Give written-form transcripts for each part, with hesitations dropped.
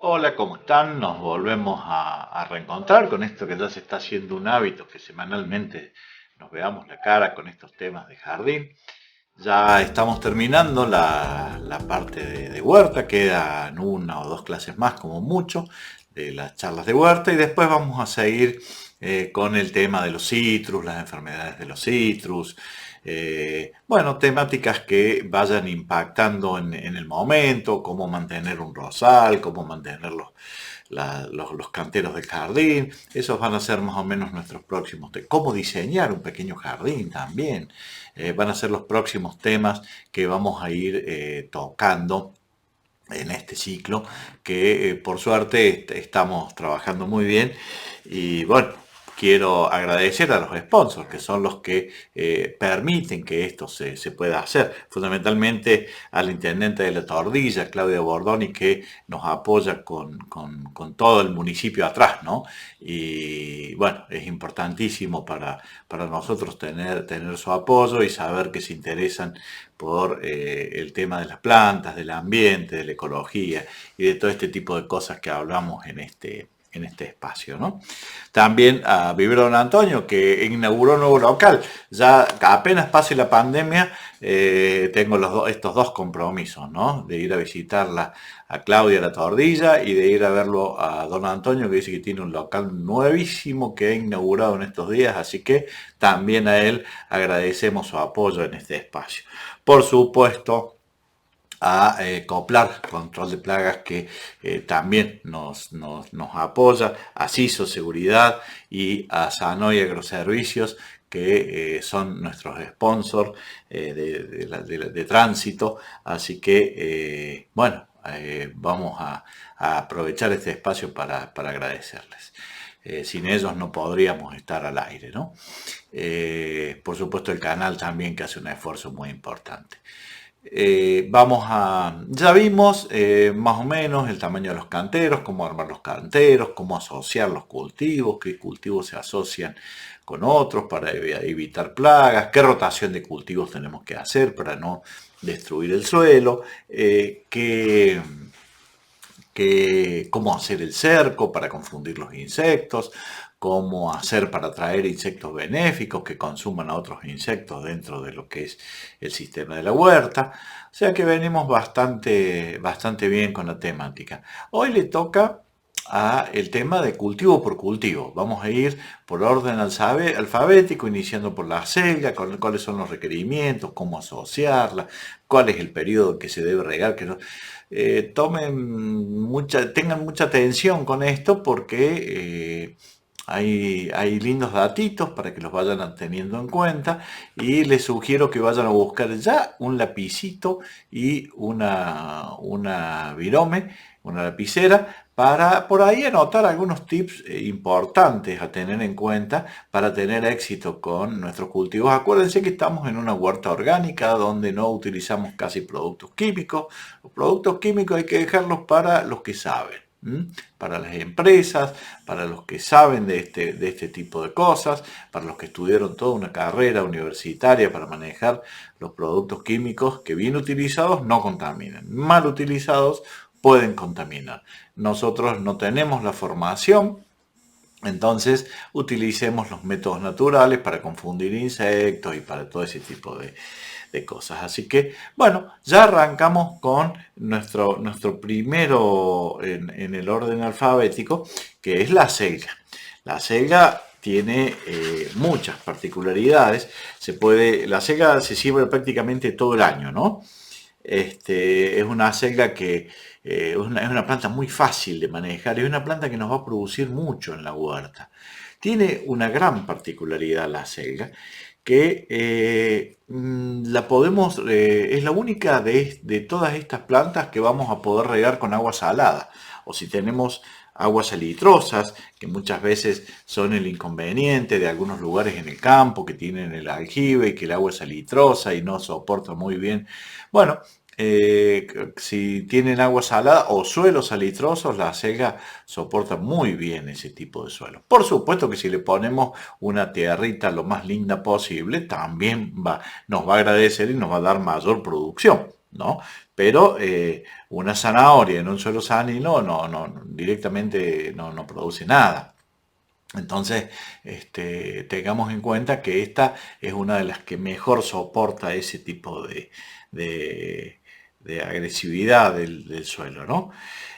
Hola, ¿cómo están? Nos volvemos a reencontrar con esto que ya se está haciendo un hábito, que semanalmente nos veamos la cara con estos temas de jardín. Ya estamos terminando la parte de huerta, quedan una o dos clases más como mucho de las charlas de huerta y después vamos a seguir con el tema de los citrus, las enfermedades de los citrus, bueno, temáticas que vayan impactando en el momento, cómo mantener un rosal, cómo mantener los canteros del jardín. Esos van a ser más o menos nuestros próximos temas. Cómo diseñar un pequeño jardín también. Van a ser los próximos temas que vamos a ir tocando en este ciclo, que por suerte estamos trabajando muy bien. Y bueno, quiero agradecer a los sponsors, que son los que permiten que esto se pueda hacer. Fundamentalmente al intendente de La Tordilla, Claudio Bordoni, que nos apoya con todo el municipio atrás, ¿no? Y bueno, es importantísimo para nosotros tener su apoyo y saber que se interesan por el tema de las plantas, del ambiente, de la ecología y de todo este tipo de cosas que hablamos en este espacio, ¿no? También a Vivero Don Antonio, que inauguró un nuevo local. Ya apenas pase la pandemia, tengo estos dos compromisos, ¿no? De ir a visitarla a Claudia La Tordilla y de ir a verlo a Don Antonio, que dice que tiene un local nuevísimo que ha inaugurado en estos días, así que también a él agradecemos su apoyo en este espacio. Por supuesto, a Coplar, control de plagas, que también nos apoya, a CISO Seguridad y a Sanoy Agroservicios, que son nuestros sponsors de tránsito. Así que, bueno, vamos a aprovechar este espacio para agradecerles. Sin ellos no podríamos estar al aire, ¿no? Por supuesto el canal también, que hace un esfuerzo muy importante. Ya vimos más o menos el tamaño de los canteros, cómo armar los canteros, cómo asociar los cultivos, qué cultivos se asocian con otros para evitar plagas, qué rotación de cultivos tenemos que hacer para no destruir el suelo, cómo hacer el cerco para confundir los insectos, cómo hacer para atraer insectos benéficos que consuman a otros insectos dentro de lo que es el sistema de la huerta. O sea que venimos bastante bien con la temática. Hoy le toca a el tema de cultivo por cultivo. Vamos a ir por orden alfabético, iniciando por la selga, con cuáles son los requerimientos, cómo asociarla, cuál es el periodo que se debe regar, que no, tengan mucha atención con esto, porque hay lindos datitos para que los vayan teniendo en cuenta, y les sugiero que vayan a buscar ya un lapicito y una virome, una lapicera, para por ahí anotar algunos tips importantes a tener en cuenta para tener éxito con nuestros cultivos. Acuérdense que estamos en una huerta orgánica donde no utilizamos casi productos químicos. Los productos químicos hay que dejarlos para los que saben, para las empresas, para los que saben de este tipo de cosas, para los que estudiaron toda una carrera universitaria para manejar los productos químicos, que bien utilizados no contaminan, mal utilizados pueden contaminar. Nosotros no tenemos la formación, entonces utilicemos los métodos naturales para confundir insectos y para todo ese tipo de cosas. Así que, bueno, ya arrancamos con nuestro primero en el orden alfabético, que es la selga. La selga tiene muchas particularidades. La selga se siembra prácticamente todo el año, ¿no? Es una selga que es una planta muy fácil de manejar, es una planta que nos va a producir mucho en la huerta. Tiene una gran particularidad la selga, que es la única de todas estas plantas que vamos a poder regar con agua salada, o si tenemos aguas salitrosas, que muchas veces son el inconveniente de algunos lugares en el campo que tienen el aljibe y que el agua es salitrosa y no soporta muy bien. Bueno, si tienen agua salada o suelos salitrosos, la selga soporta muy bien ese tipo de suelo. Por supuesto que si le ponemos una tierrita lo más linda posible, también nos va a agradecer y nos va a dar mayor producción. ¿no? Pero una zanahoria en un suelo salino directamente no produce nada. Entonces, tengamos en cuenta que esta es una de las que mejor soporta ese tipo de- de agresividad del suelo, ¿no?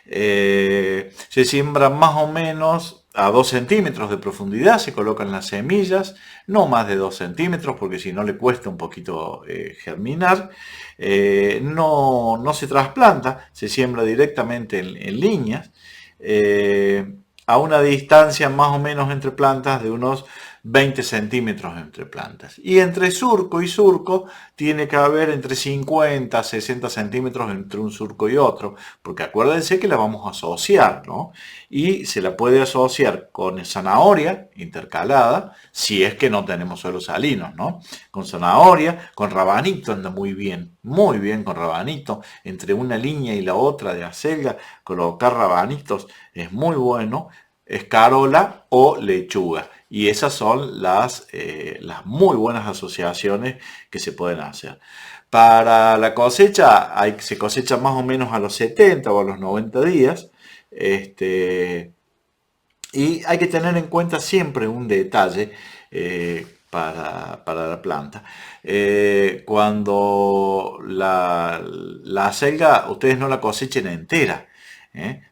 Se siembran más o menos a 2 centímetros de profundidad, se colocan las semillas, no más de 2 centímetros, porque si no le cuesta un poquito germinar. No se trasplanta, se siembra directamente en líneas. Eh, a una distancia más o menos entre plantas de unos 20 centímetros entre plantas. Y entre surco y surco tiene que haber entre 50 a 60 centímetros entre un surco y otro, porque acuérdense que la vamos a asociar, ¿no? Y se la puede asociar con zanahoria intercalada, si es que no tenemos suelos salinos, ¿no? Con zanahoria, con rabanito anda muy bien con rabanito, entre una línea y la otra de acelga, colocar rabanitos es muy bueno, escarola o lechuga. Y esas son las muy buenas asociaciones que se pueden hacer. Para la cosecha, se cosecha más o menos a los 70 o a los 90 días. Este, y hay que tener en cuenta siempre un detalle para la planta. Cuando la acelga, ustedes no la cosechen entera,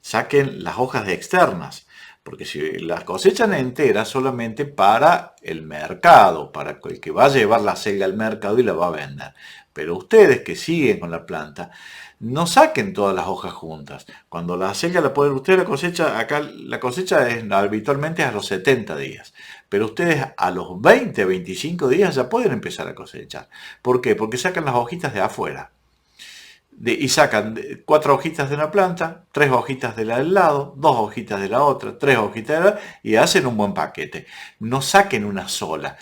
saquen las hojas externas, porque si las cosechan enteras solamente para el mercado, para el que va a llevar la acelga al mercado y la va a vender. Pero ustedes que siguen con la planta, no saquen todas las hojas juntas. Cuando la acelga la pueden, usted la cosecha, acá la cosecha es habitualmente a los 70 días, pero ustedes a los 20, 25 días ya pueden empezar a cosechar. ¿Por qué? Porque sacan las hojitas de afuera y sacan 4 hojitas de una planta, 3 hojitas de la del lado, 2 hojitas de la otra, 3 hojitas de la y hacen un buen paquete. No saquen una sola,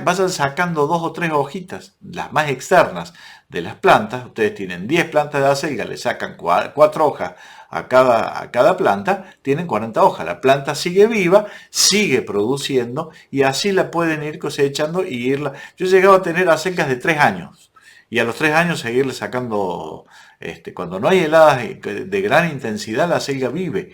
vayan sacando 2 o 3 hojitas, las más externas de las plantas. Ustedes tienen 10 plantas de acelga, le sacan 4 hojas a cada planta, tienen 40 hojas. La planta sigue viva, sigue produciendo y así la pueden ir cosechando y irla. Yo he llegado a tener acelgas de 3 años y a los 3 años seguirle sacando, cuando no hay heladas de gran intensidad, la acelga vive.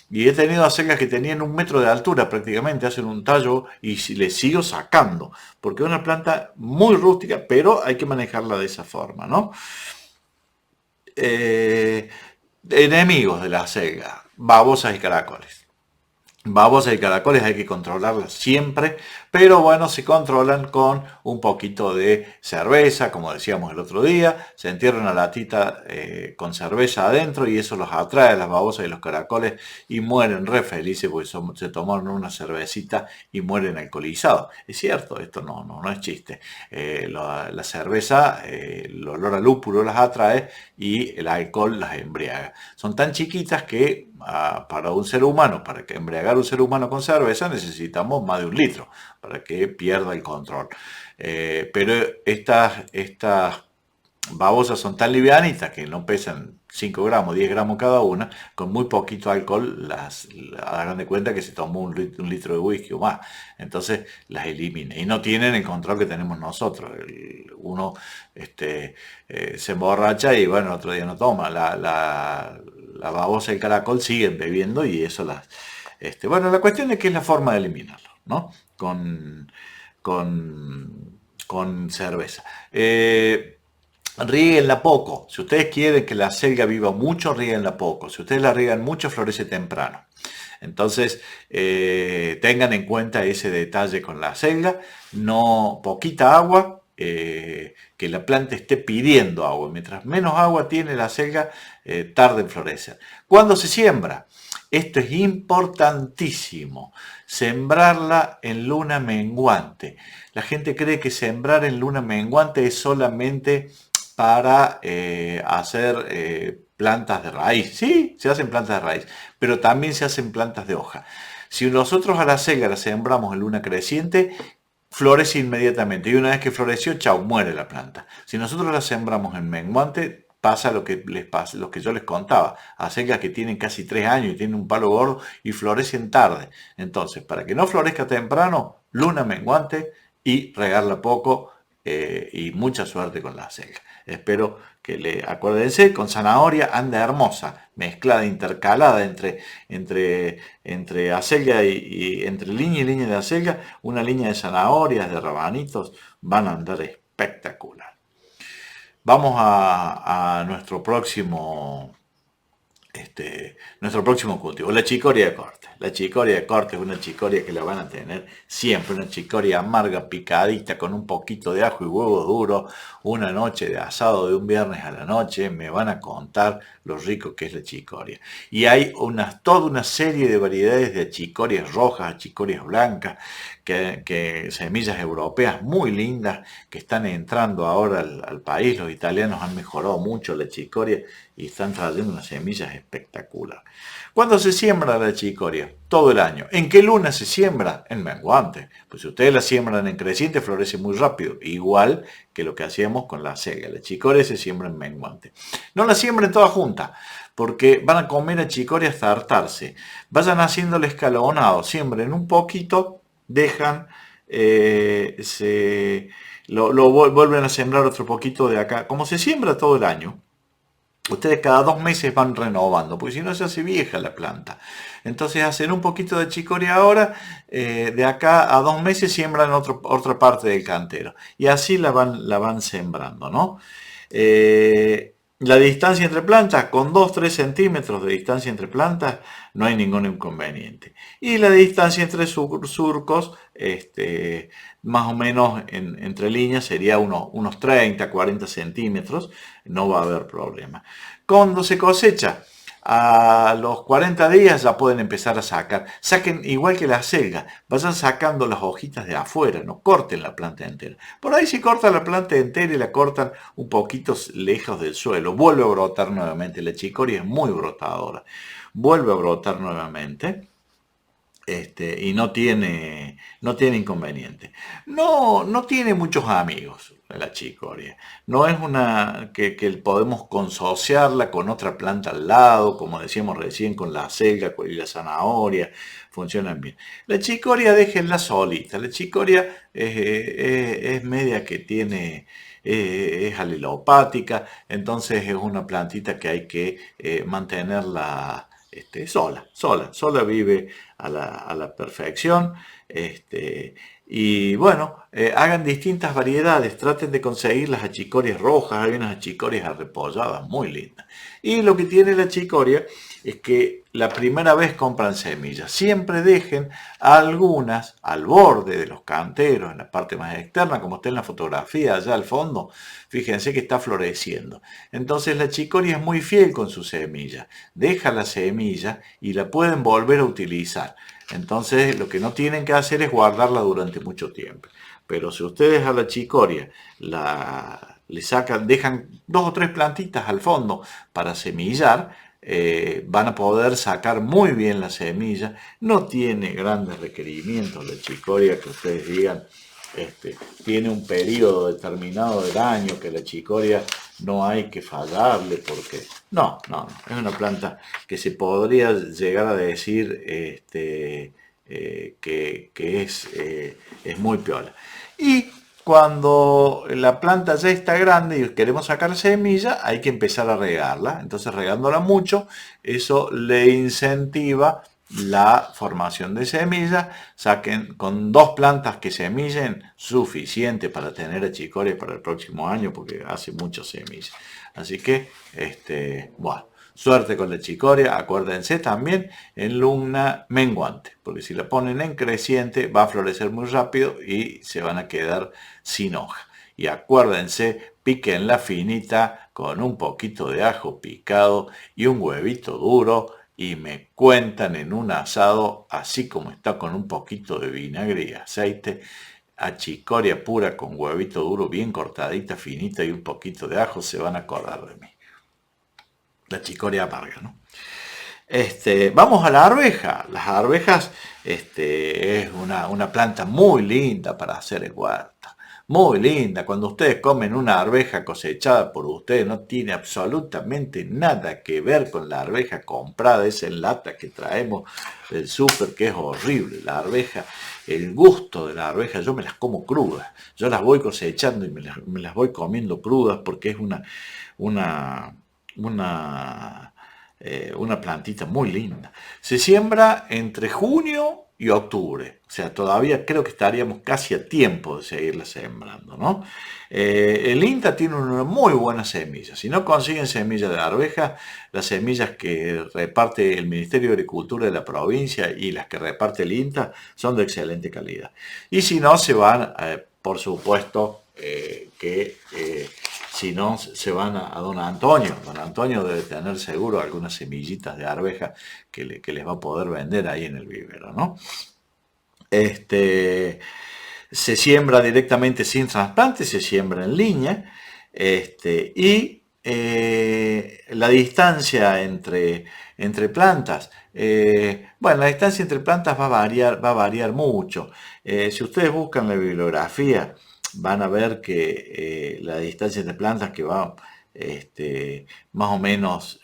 Y he tenido acelgas que tenían 1 metro de altura prácticamente, hacen un tallo y le sigo sacando, porque es una planta muy rústica, pero hay que manejarla de esa forma, ¿no? Eh, Enemigos de la acelga, babosas y caracoles. Babosas y caracoles hay que controlarlas siempre, pero bueno, se controlan con un poquito de cerveza, como decíamos el otro día, se entierra una latita con cerveza adentro y eso los atrae a las babosas y los caracoles y mueren re felices porque se tomaron una cervecita y mueren alcoholizados. Es cierto, esto no es chiste. La cerveza, el olor a lúpulo las atrae y el alcohol las embriaga. Son tan chiquitas que para un ser humano, para que embriagar un ser humano con cerveza, necesitamos más de 1 litro para que pierda el control. Pero estas babosas son tan livianitas que no pesan 5 gramos, 10 gramos cada una, con muy poquito alcohol hagan de cuenta que se tomó 1 litro de whisky o más. Entonces las elimina y no tienen el control que tenemos nosotros. Uno se emborracha y bueno, el otro día no toma. La babosa y el caracol siguen bebiendo y eso las... bueno, la cuestión es que es la forma de eliminarlo, ¿no? Con cerveza. Ríguenla poco. Si ustedes quieren que la acelga viva mucho, ríguenla poco. Si ustedes la riegan mucho, florece temprano. Entonces, tengan en cuenta ese detalle con la acelga. No, poquita agua, que la planta esté pidiendo agua. Mientras menos agua tiene la acelga, tarda en florecer. ¿Cuándo se siembra? Esto es importantísimo. Sembrarla en luna menguante. La gente cree que sembrar en luna menguante es solamente para hacer plantas de raíz. Sí, se hacen plantas de raíz, pero también se hacen plantas de hoja. Si nosotros a la selga la sembramos en luna creciente, florece inmediatamente. Y una vez que floreció, chau, muere la planta. Si nosotros la sembramos en menguante, pasa lo que les pasa, lo que yo les contaba. Acelgas que tienen casi 3 años y tienen un palo gordo y florecen tarde. Entonces, para que no florezca temprano, luna menguante y regarla poco y mucha suerte con la acelga. Espero que acuérdense, con zanahoria anda hermosa, mezclada, intercalada entre acelga y entre línea y línea de acelga, una línea de zanahorias, de rabanitos, van a andar espectacular. Vamos a nuestro próximo cultivo, la chicoria de corte. La chicoria de corte es una chicoria que la van a tener siempre, una chicoria amarga, picadita, con un poquito de ajo y huevo duro, una noche de asado de un viernes a la noche, me van a contar lo rico que es la chicoria. Y hay toda una serie de variedades de achicorias rojas, achicorias blancas, que semillas europeas muy lindas que están entrando ahora al país. Los italianos han mejorado mucho la chicoria y están trayendo unas semillas espectaculares. ¿Cuándo se siembra la chicoria? Todo el año. ¿En qué luna se siembra? En menguante. Pues si ustedes la siembran en creciente, florece muy rápido. Igual que lo que hacíamos con la acelga. La chicoria se siembra en menguante. No la siembren toda junta, porque van a comer a chicoria hasta hartarse. Vayan haciendo el escalonado. Siembren un poquito, dejan, vuelven a sembrar otro poquito de acá. Como se siembra todo el año, ustedes cada 2 meses van renovando, porque si no se hace vieja la planta. Entonces hacen un poquito de chicoria ahora, de acá a 2 meses siembran otra parte del cantero. Y así la van sembrando, ¿no? La distancia entre plantas, con 2-3 centímetros de distancia entre plantas, no hay ningún inconveniente. Y la distancia entre surcos, más o menos entre líneas, sería unos 30-40 centímetros, no va a haber problema. Cuando se cosecha, a los 40 días ya pueden empezar a sacar. Saquen igual que la selga, vayan sacando las hojitas de afuera, no corten la planta entera. Por ahí si cortan la planta entera y la cortan un poquito lejos del suelo, vuelve a brotar nuevamente. La chicoria es muy brotadora. Vuelve a brotar nuevamente. Y no tiene inconveniente. No tiene muchos amigos la chicoria. No es una que podemos consociarla con otra planta al lado, como decíamos recién, con la acelga y la zanahoria, funcionan bien. La chicoria déjenla solita. La chicoria es media que tiene, es alelopática, entonces es una plantita que hay que mantenerla sola vive a la perfección. Y bueno, hagan distintas variedades, traten de conseguir las achicorias rojas, hay unas achicorias arrepolladas muy lindas. Y lo que tiene la chicoria es que la primera vez compran semillas, siempre dejen algunas al borde de los canteros, en la parte más externa, como está en la fotografía allá al fondo, fíjense que está floreciendo. Entonces la chicoria es muy fiel con su semilla, deja la semilla y la pueden volver a utilizar. Entonces lo que no tienen que hacer es guardarla durante mucho tiempo. Pero si ustedes a la chicoria le sacan, dejan 2 o 3 plantitas al fondo para semillar, van a poder sacar muy bien la semilla. No tiene grandes requerimientos la chicoria que ustedes digan. Tiene un periodo determinado del año que la chicoria no hay que fallarle porque no, es una planta que se podría llegar a decir que es muy piola. Y cuando la planta ya está grande y queremos sacar semilla, hay que empezar a regarla. Entonces regándola mucho, eso le incentiva la formación de semillas. Saquen con 2 plantas que semillen, suficiente para tener achicoria para el próximo año, porque hace muchas semillas. Así que, bueno, suerte con la chicoria. Acuérdense también en luna menguante, porque si la ponen en creciente va a florecer muy rápido y se van a quedar sin hoja. Y acuérdense, piquenla finita con un poquito de ajo picado y un huevito duro y me cuentan en un asado, así como está, con un poquito de vinagre y aceite, achicoria pura con huevito duro, bien cortadita, finita y un poquito de ajo, se van a acordar de mí. La chicoria amarga, ¿no? Vamos a la arveja. Las arvejas es una planta muy linda para hacer el huerta. muy linda. Cuando ustedes comen una arveja cosechada por ustedes, no tiene absolutamente nada que ver con la arveja comprada, esa en lata que traemos del súper, que es horrible. La arveja, el gusto de la arveja, yo me las como crudas. Yo las voy cosechando y me las voy comiendo crudas porque es una, una plantita muy linda. Se siembra entre junio y octubre, o sea, todavía creo que estaríamos casi a tiempo de seguirla sembrando, ¿no? El INTA tiene una muy buena semilla. Si no consiguen semillas de arveja, las semillas que reparte el Ministerio de Agricultura de la provincia y las que reparte el INTA son de excelente calidad. Y si no, se van, por supuesto, si no, se van a Don Antonio. Don Antonio debe tener seguro algunas semillitas de arveja que les va a poder vender ahí en el vivero, ¿no? Se siembra directamente sin trasplante, se siembra en línea, y la distancia entre plantas, bueno, la distancia entre plantas va a variar mucho. Si ustedes buscan la bibliografía, van a ver que la distancia entre plantas que va más o menos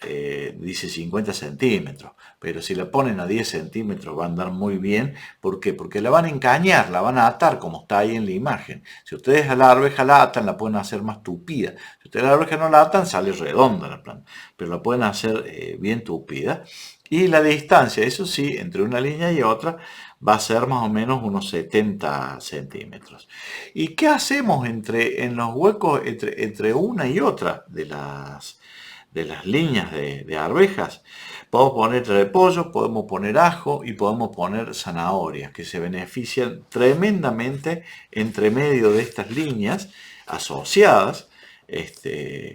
dice 50 centímetros, pero si la ponen a 10 centímetros va a andar muy bien. ¿Por qué? Porque la van a encañar, la van a atar como está ahí en la imagen. Si ustedes a la arveja la atan, la pueden hacer más tupida. Si ustedes a la arveja no la atan, sale redonda la planta, pero la pueden hacer bien tupida. Y la distancia, eso sí, entre una línea y otra va a ser más o menos unos 70 centímetros. ¿Y qué hacemos en los huecos entre una y otra de las líneas de arvejas? Podemos poner repollo, podemos poner ajo y podemos poner zanahorias, que se benefician tremendamente entre medio de estas líneas asociadas.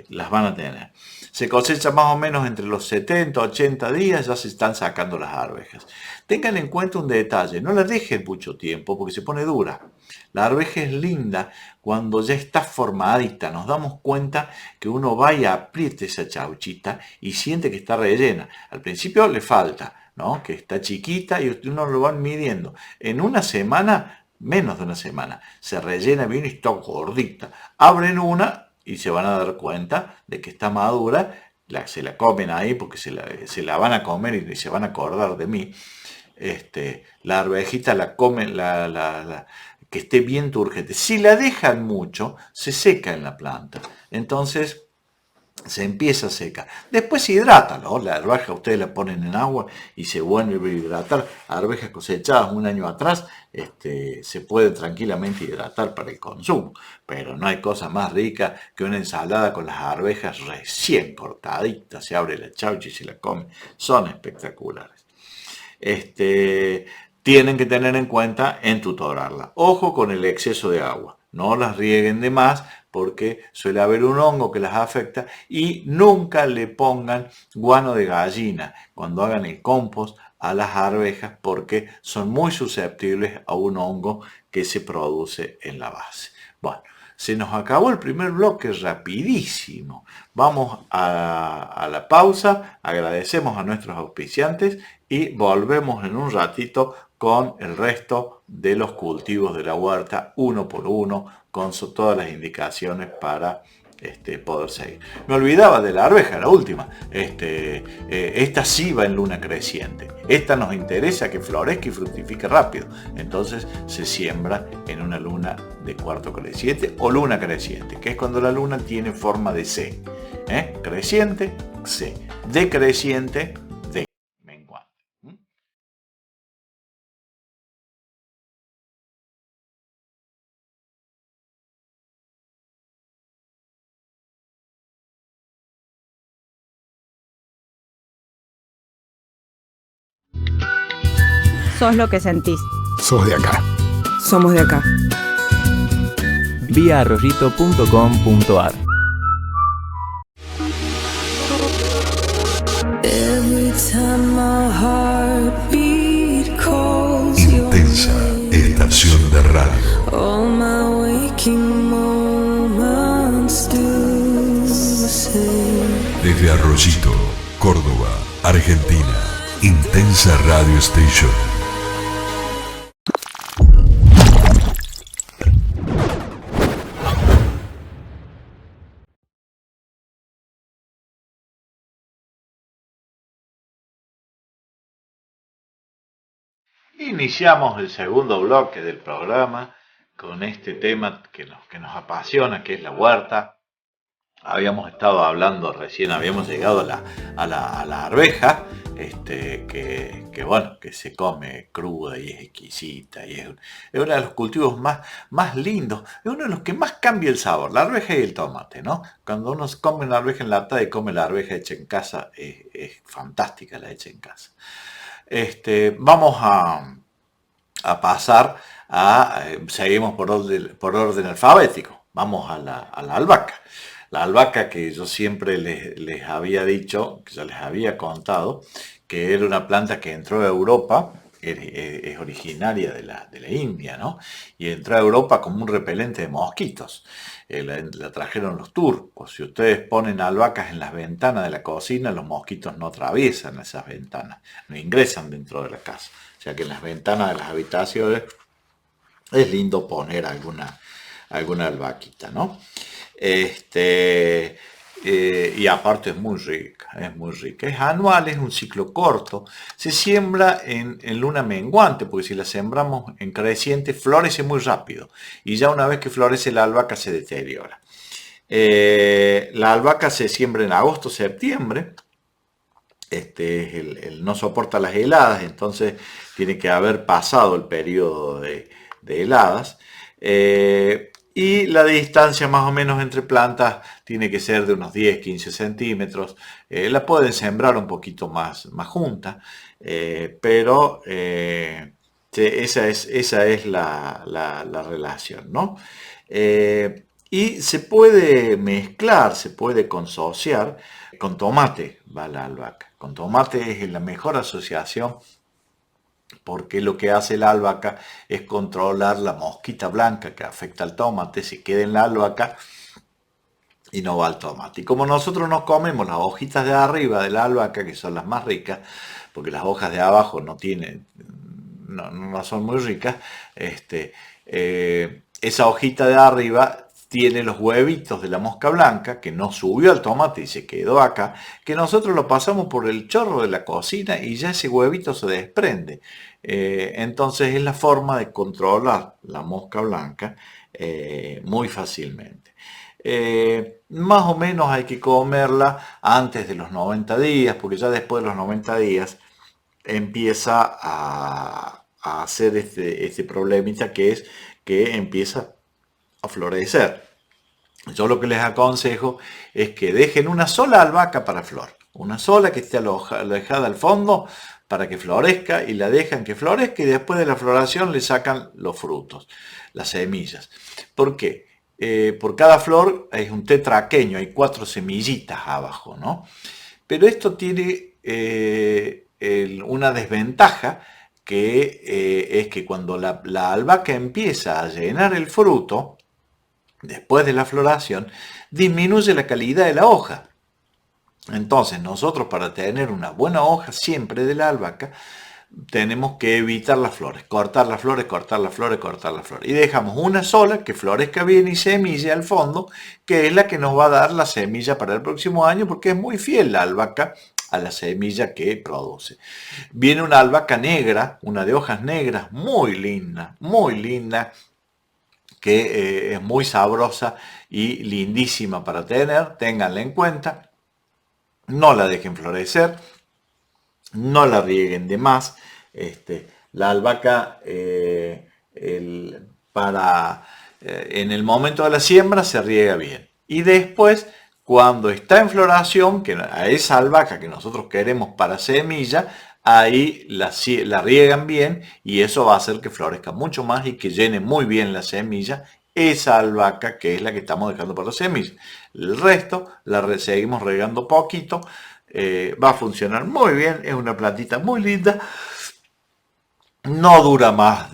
Las van a tener. Se cosecha más o menos entre los 70 80 días, ya se están sacando las arvejas. Tengan en cuenta un detalle, no la dejen mucho tiempo porque se pone dura. La arveja es linda cuando ya está formadita, nos damos cuenta que uno va y aprieta esa chauchita y siente que está rellena. Al principio le falta, ¿no? Que está chiquita y uno lo van midiendo. En una semana, menos de una semana, se rellena bien y está gordita. Abren una y se van a dar cuenta de que está madura, se la comen ahí porque se la van a comer y se van a acordar de mí. La arvejita la comen, que esté bien turgente. Si la dejan mucho, se seca en la planta. Entonces se empieza seca. Después se hidrata, ¿no? La arveja ustedes la ponen en agua y se vuelve a hidratar. Arvejas cosechadas un año atrás se puede tranquilamente hidratar para el consumo. Pero no hay cosa más rica que una ensalada con las arvejas recién cortaditas. Se abre la chaucha y se la come. Son espectaculares. Tienen que tener en cuenta en tutorarla. Ojo con el exceso de agua. No las rieguen de más porque suele haber un hongo que las afecta, y nunca le pongan guano de gallina cuando hagan el compost a las arvejas porque son muy susceptibles a un hongo que se produce en la base. Bueno, se nos acabó el primer bloque rapidísimo. Vamos a la pausa, agradecemos a nuestros auspiciantes y volvemos en un ratito con el resto de los cultivos de la huerta, uno por uno, con todas las indicaciones para poder seguir. Me olvidaba de la arveja, la última. Esta sí va en luna creciente. Esta nos interesa que florezca y fructifique rápido. Entonces se siembra en una luna de cuarto creciente o luna creciente, que es cuando la luna tiene forma de C. Creciente, C. Decreciente, D. Menguante. Sos lo que sentís. Sos de acá. Somos de acá. Vía arroyito.com.ar. Intensa estación de radio. Desde Arroyito, Córdoba, Argentina. Intensa Radio Station. Iniciamos el segundo bloque del programa con este tema que nos apasiona, que es la huerta. Habíamos estado hablando, recién habíamos llegado a la arveja, que se come cruda y es exquisita, y es uno de los cultivos más lindos, es uno de los que más cambia el sabor, la arveja y el tomate, ¿no? Cuando uno come una arveja enlatada y come la arveja hecha en casa, es fantástica la hecha en casa. Vamos a pasar seguimos por orden alfabético, vamos a la albahaca. La albahaca, que yo siempre les había dicho, que ya les había contado, que era una planta que entró a Europa, es originaria de la India, ¿no? Y entró a Europa como un repelente de mosquitos. La trajeron los turcos. Si ustedes ponen albahacas en las ventanas de la cocina, los mosquitos no atraviesan esas ventanas, no ingresan dentro de la casa. O sea que en las ventanas de las habitaciones es lindo poner alguna albahaquita, ¿no? Y aparte es muy rica. Es anual, es un ciclo corto. Se siembra en luna menguante, porque si la sembramos en creciente, florece muy rápido. Y ya una vez que florece la albahaca se deteriora. La albahaca se siembra en agosto, septiembre. No soporta las heladas, entonces tiene que haber pasado el periodo de heladas. Y la distancia más o menos entre plantas tiene que ser de unos 10-15 centímetros. La pueden sembrar un poquito más junta, pero esa es la relación, ¿no? Y se puede mezclar, se puede consociar con tomate, va la albahaca. Con tomate es la mejor asociación, porque lo que hace la albahaca es controlar la mosquita blanca que afecta al tomate, se queda en la albahaca y no va al tomate. Y como nosotros nos comemos las hojitas de arriba de la albahaca, que son las más ricas, porque las hojas de abajo no son muy ricas, esa hojita de arriba tiene los huevitos de la mosca blanca, que no subió al tomate y se quedó acá, que nosotros lo pasamos por el chorro de la cocina y ya ese huevito se desprende. Entonces es la forma de controlar la mosca blanca muy fácilmente. Más o menos hay que comerla antes de los 90 días, porque ya después de los 90 días empieza a hacer este problemita, que es que empieza a florecer. Yo lo que les aconsejo es que dejen una sola albahaca para flor, una sola que esté alejada al fondo para que florezca, y la dejan que florezca, y después de la floración le sacan los frutos, las semillas. ¿Por qué? Por cada flor hay un tetraqueño, hay 4 semillitas abajo, ¿no? Pero esto tiene una desventaja, que es que cuando la albahaca empieza a llenar el fruto, después de la floración, disminuye la calidad de la hoja. Entonces nosotros, para tener una buena hoja siempre de la albahaca, tenemos que evitar las flores, cortar las flores, y dejamos una sola que florezca bien y semilla al fondo, que es la que nos va a dar la semilla para el próximo año, porque es muy fiel la albahaca a la semilla que produce. Viene una albahaca negra, una de hojas negras, muy linda, que es muy sabrosa y lindísima para tener. Ténganla en cuenta, no la dejen florecer, no la rieguen de más. La albahaca en el momento de la siembra se riega bien, y después, cuando está en floración, que a esa albahaca que nosotros queremos para semilla, ahí la riegan bien, y eso va a hacer que florezca mucho más y que llene muy bien la semilla, esa albahaca que es la que estamos dejando para la semilla. El resto la seguimos regando poquito, va a funcionar muy bien, es una plantita muy linda, no dura más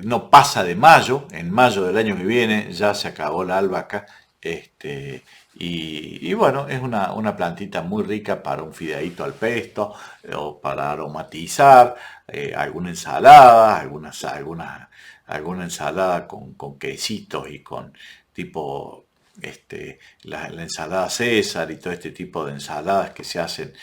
no pasa de mayo. En mayo del año que viene ya se acabó la albahaca, y bueno, es una plantita muy rica para un fideíto al pesto, o para aromatizar alguna ensalada, alguna ensalada con quesitos y con tipo la ensalada César y todo este tipo de ensaladas que se hacen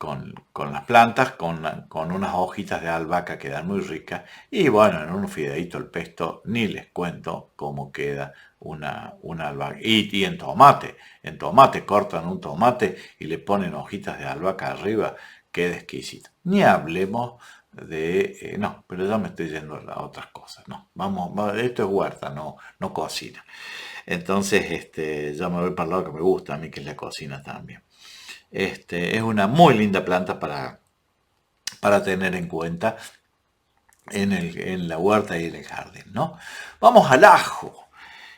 con las plantas, con unas hojitas de albahaca que dan muy ricas. Y bueno, en un fideíto el pesto, ni les cuento cómo queda una albahaca. Y en tomate, cortan un tomate y le ponen hojitas de albahaca arriba, queda exquisito. Ni hablemos de... no, pero ya me estoy yendo a otras cosas. No, esto es huerta, no cocina. Entonces, ya me voy para el lado que me gusta a mí, que es la cocina también. Es una muy linda planta para tener en cuenta en la huerta y en el jardín, ¿no? Vamos al ajo.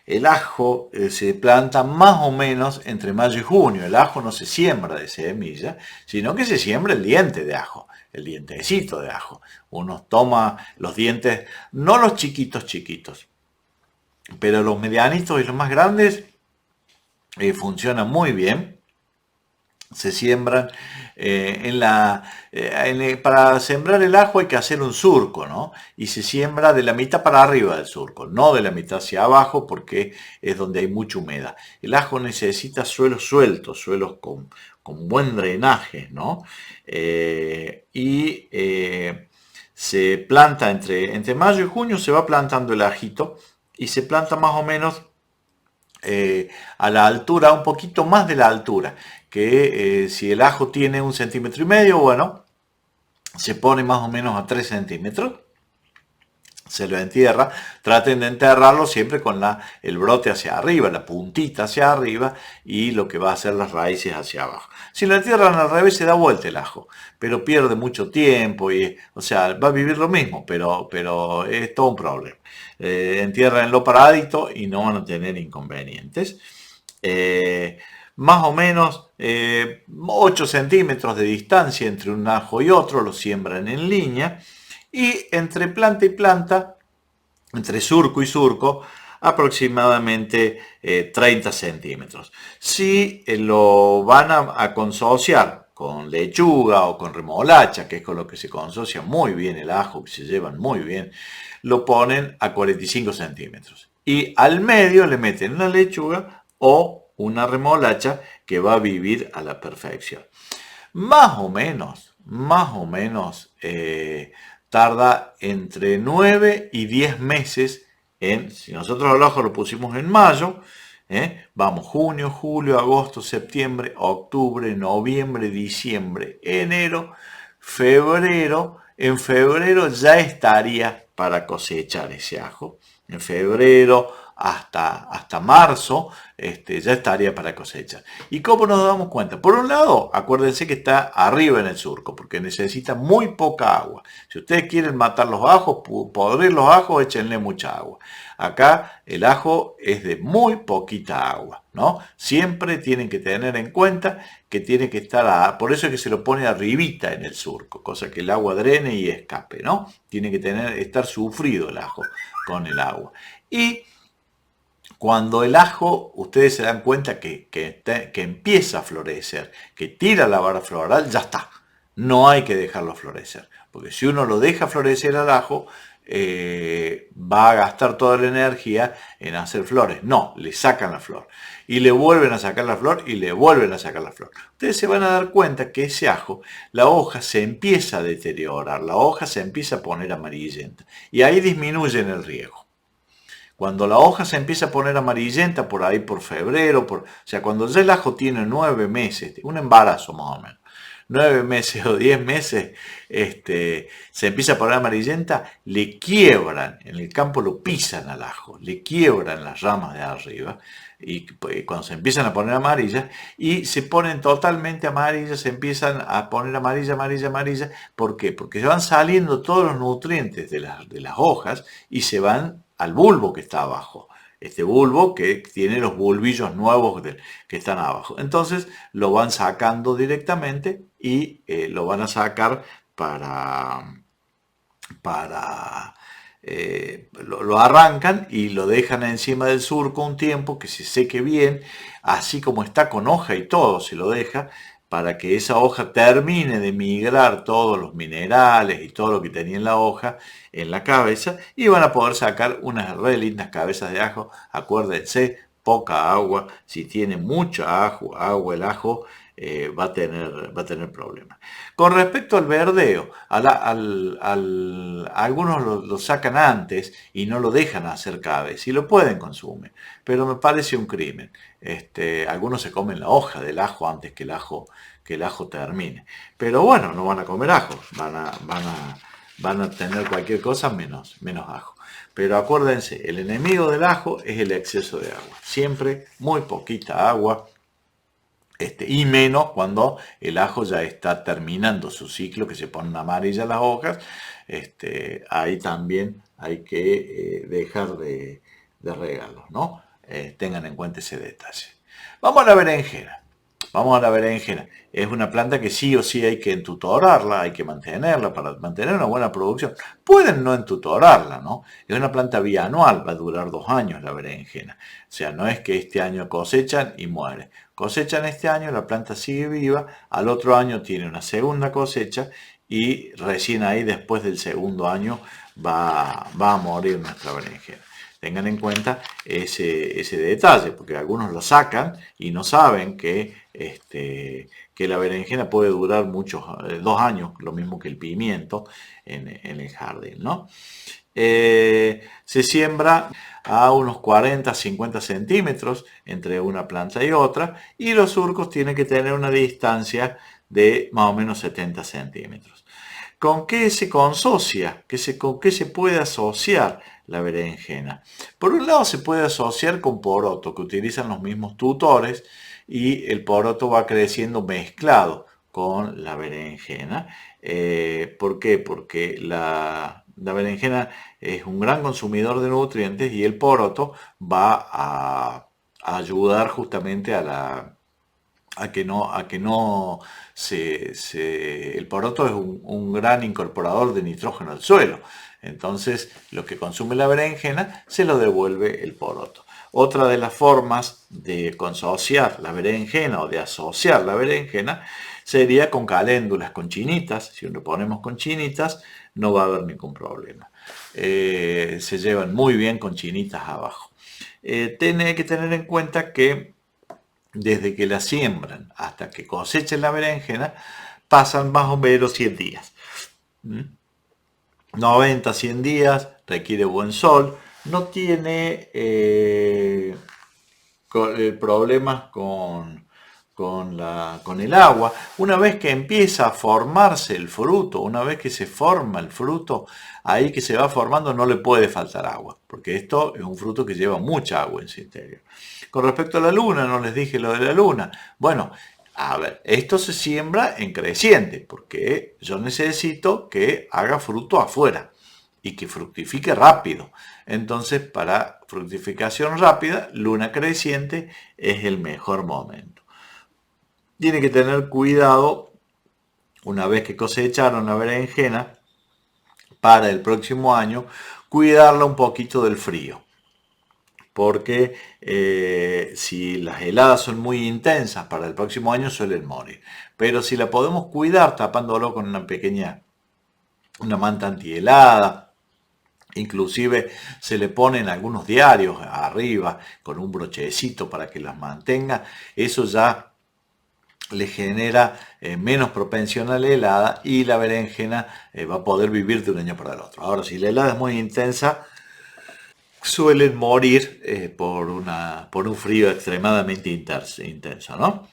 El ajo se planta más o menos entre mayo y junio. El ajo no se siembra de semilla, sino que se siembra el diente de ajo, el dientecito de ajo. Uno toma los dientes, no los chiquitos, pero los medianitos y los más grandes funcionan muy bien. Se siembran para sembrar el ajo hay que hacer un surco, ¿no? Y se siembra de la mitad para arriba del surco, no de la mitad hacia abajo, porque es donde hay mucha humedad. El ajo necesita suelos sueltos, suelos con buen drenaje, ¿no? Se planta entre mayo y junio, se va plantando el ajito y se planta más o menos a la altura, un poquito más de la altura, que si el ajo tiene 1,5 centímetros, bueno, se pone más o menos a 3 centímetros, se lo entierra, traten de enterrarlo siempre con el brote hacia arriba, la puntita hacia arriba y lo que va a hacer las raíces hacia abajo. Si lo entierran al revés se da vuelta el ajo, pero pierde mucho tiempo o sea, va a vivir lo mismo, pero es todo un problema. Entiérrenlo paradito y no van a tener inconvenientes. Más o menos 8 centímetros de distancia entre un ajo y otro, lo siembran en línea. Y entre planta y planta, entre surco y surco, aproximadamente 30 centímetros. Si lo van a consociar con lechuga o con remolacha, que es con lo que se consocia muy bien el ajo, que se llevan muy bien, lo ponen a 45 centímetros. Y al medio le meten una lechuga o una remolacha que va a vivir a la perfección. Más o menos, tarda entre 9 y 10 meses si nosotros el ajo lo pusimos en mayo, vamos junio, julio, agosto, septiembre, octubre, noviembre, diciembre, enero, febrero. En febrero ya estaría para cosechar ese ajo. En febrero hasta marzo ya estaría para cosechar. ¿Y cómo nos damos cuenta? Por un lado, acuérdense que está arriba en el surco, porque necesita muy poca agua. Si ustedes quieren matar los ajos, podrir los ajos, échenle mucha agua. Acá el ajo es de muy poquita agua, ¿no? Siempre tienen que tener en cuenta que tiene que estar, por eso es que se lo pone arribita en el surco, cosa que el agua drene y escape, ¿no? Tiene que estar sufrido el ajo con el agua. Y cuando el ajo, ustedes se dan cuenta que empieza a florecer, que tira la vara floral, ya está. No hay que dejarlo florecer, porque si uno lo deja florecer al ajo, va a gastar toda la energía en hacer flores. No, le sacan la flor. Y le vuelven a sacar la flor y le vuelven a sacar la flor. Ustedes se van a dar cuenta que ese ajo, la hoja se empieza a deteriorar, la hoja se empieza a poner amarillenta. Y ahí disminuyen el riego. Cuando la hoja se empieza a poner amarillenta, por ahí por febrero, o sea, cuando ya el ajo tiene 9 meses, un embarazo más o menos, 9 meses o 10 meses, se empieza a poner amarillenta, le quiebran, en el campo lo pisan al ajo, le quiebran las ramas de arriba, y cuando se empiezan a poner amarillas, y se ponen totalmente amarillas, se empiezan a poner amarilla. ¿Por qué? Porque van saliendo todos los nutrientes de las hojas y se van al bulbo que está abajo. Este bulbo que tiene los bulbillos nuevos que están abajo. Entonces lo van sacando directamente y lo van a sacar lo arrancan y lo dejan encima del surco un tiempo que se seque bien, así como está con hoja y todo, se lo deja para que esa hoja termine de migrar todos los minerales y todo lo que tenía en la hoja en la cabeza y van a poder sacar unas re lindas cabezas de ajo. Acuérdense, poca agua. Si tiene mucha agua el ajo, va a tener problemas. Con respecto al verdeo, algunos lo sacan antes y no lo dejan hacer cada vez, y lo pueden consumir, pero me parece un crimen. Algunos se comen la hoja del ajo antes que el ajo termine. Pero bueno, no van a comer ajo, van a tener cualquier cosa menos ajo. Pero acuérdense, el enemigo del ajo es el exceso de agua. Siempre muy poquita agua, y menos cuando el ajo ya está terminando su ciclo, que se ponen amarillas las hojas. Ahí también hay que dejar de regarlos, ¿no? Tengan en cuenta ese detalle. Vamos a la berenjena. Es una planta que sí o sí hay que entutorarla, hay que mantenerla para mantener una buena producción. Pueden no entutorarla, ¿no? Es una planta bianual, va a durar 2 años la berenjena. O sea, no es que este año cosechan y muere. Cosechan este año, la planta sigue viva, al otro año tiene una segunda cosecha y recién ahí, después del segundo año, va a morir nuestra berenjena. Tengan en cuenta ese detalle, porque algunos lo sacan y no saben que la berenjena puede durar 2 años, lo mismo que el pimiento en el jardín, ¿no? Se siembra a unos 40-50 centímetros entre una planta y otra, y los surcos tienen que tener una distancia de más o menos 70 centímetros. ¿Con qué se consocia? ¿Con qué se puede asociar la berenjena? Por un lado se puede asociar con poroto, que utilizan los mismos tutores, y el poroto va creciendo mezclado con la berenjena. ¿Por qué? Porque la berenjena es un gran consumidor de nutrientes y el poroto va a ayudar justamente a que no el poroto es un gran incorporador de nitrógeno al suelo. Entonces, lo que consume la berenjena se lo devuelve el poroto. Otra de las formas de consociar la berenjena o de asociar la berenjena sería con caléndulas, con chinitas. Si lo ponemos con chinitas, no va a haber ningún problema. Se llevan muy bien con chinitas abajo. Tiene que tener en cuenta que desde que la siembran hasta que cosechen la berenjena, pasan más o menos 100 días. 90, 100 días, requiere buen sol, no tiene problemas con el agua. Una vez que empieza a formarse el fruto, una vez que se forma el fruto, ahí que se va formando no le puede faltar agua, porque esto es un fruto que lleva mucha agua en su interior. Con respecto a la luna, no les dije lo de la luna. Bueno, a ver, esto se siembra en creciente, porque yo necesito que haga fruto afuera y que fructifique rápido. Entonces, para fructificación rápida, luna creciente es el mejor momento. Tiene que tener cuidado, una vez que cosecharon la berenjena, para el próximo año, cuidarla un poquito del frío. Porque si las heladas son muy intensas para el próximo año suelen morir. Pero si la podemos cuidar tapándolo con una manta antihelada, inclusive se le ponen algunos diarios arriba con un brochecito para que las mantenga, eso ya le genera menos propensión a la helada y la berenjena va a poder vivir de un año para el otro. Ahora, si la helada es muy intensa, suelen morir por un frío extremadamente intenso, ¿no?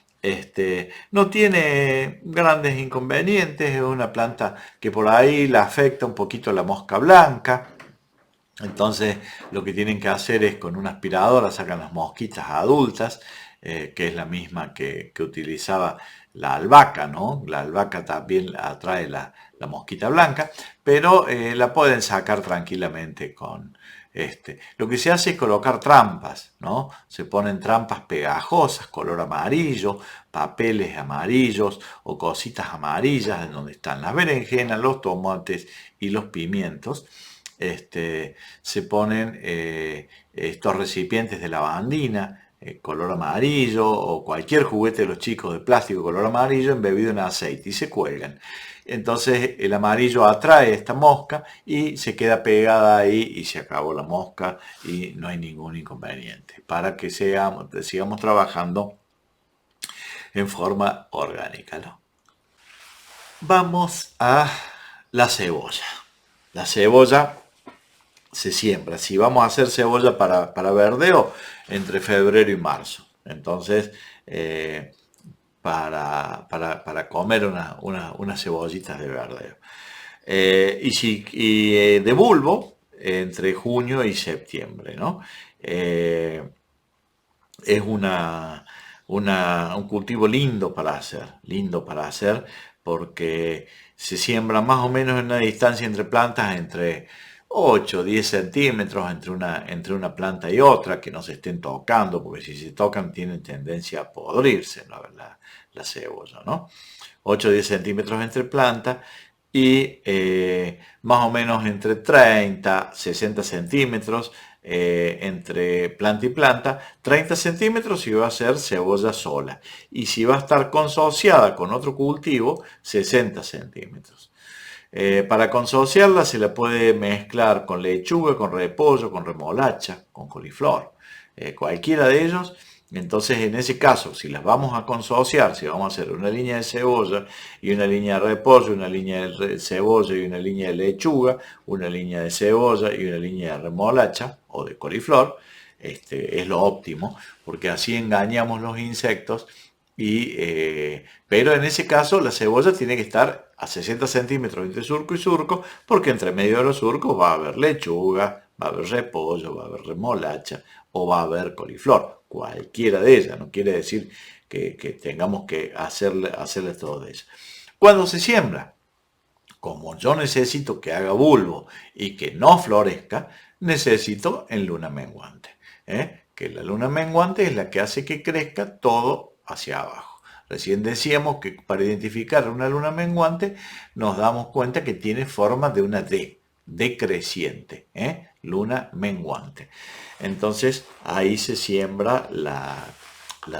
No tiene grandes inconvenientes, es una planta que por ahí la afecta un poquito la mosca blanca. Entonces lo que tienen que hacer es con una aspiradora sacan las mosquitas adultas, que es la misma que utilizaba la albahaca, ¿no? La albahaca también atrae la mosquita blanca, pero la pueden sacar tranquilamente con Lo que se hace es colocar trampas, ¿no? Se ponen trampas pegajosas, color amarillo, papeles amarillos o cositas amarillas en donde están las berenjenas, los tomates y los pimientos. Se ponen estos recipientes de lavandina, color amarillo, o cualquier juguete de los chicos de plástico color amarillo embebido en aceite y se cuelgan. Entonces el amarillo atrae esta mosca y se queda pegada ahí y se acabó la mosca y no hay ningún inconveniente para que sigamos trabajando en forma orgánica, ¿no? Vamos a la cebolla. La cebolla se siembra. Si vamos a hacer cebolla para verdeo, entre febrero y marzo. Entonces, para comer unas cebollitas de verdeo. Y de bulbo, entre junio y septiembre, ¿no? Es un cultivo lindo para hacer porque se siembra más o menos en una distancia entre plantas entre 8 o 10 centímetros entre una planta y otra, que no se estén tocando, porque si se tocan tienen tendencia a podrirse, ¿no? La cebolla, ¿no? 8 o 10 centímetros entre plantas y más o menos entre 30 60 centímetros entre planta y planta, 30 centímetros si va a ser cebolla sola, y si va a estar consociada con otro cultivo, 60 centímetros. Para consociarla se la puede mezclar con lechuga, con repollo, con remolacha, con coliflor, cualquiera de ellos. Entonces, en ese caso, si las vamos a consociar, si vamos a hacer una línea de cebolla y una línea de repollo, una línea de cebolla y una línea de lechuga, una línea de cebolla y una línea de remolacha o de coliflor, es lo óptimo, porque así engañamos los insectos. Pero en ese caso la cebolla tiene que estar a 60 centímetros entre surco y surco, porque entre medio de los surcos va a haber lechuga, va a haber repollo, va a haber remolacha o va a haber coliflor, cualquiera de ellas. No quiere decir que tengamos que hacerle todo de ellas. Cuando se siembra, como yo necesito que haga bulbo y que no florezca, necesito en luna menguante, que la luna menguante es la que hace que crezca todo hacia abajo. Recién decíamos que para identificar una luna menguante nos damos cuenta que tiene forma de una D, decreciente, luna menguante. Entonces ahí se siembra la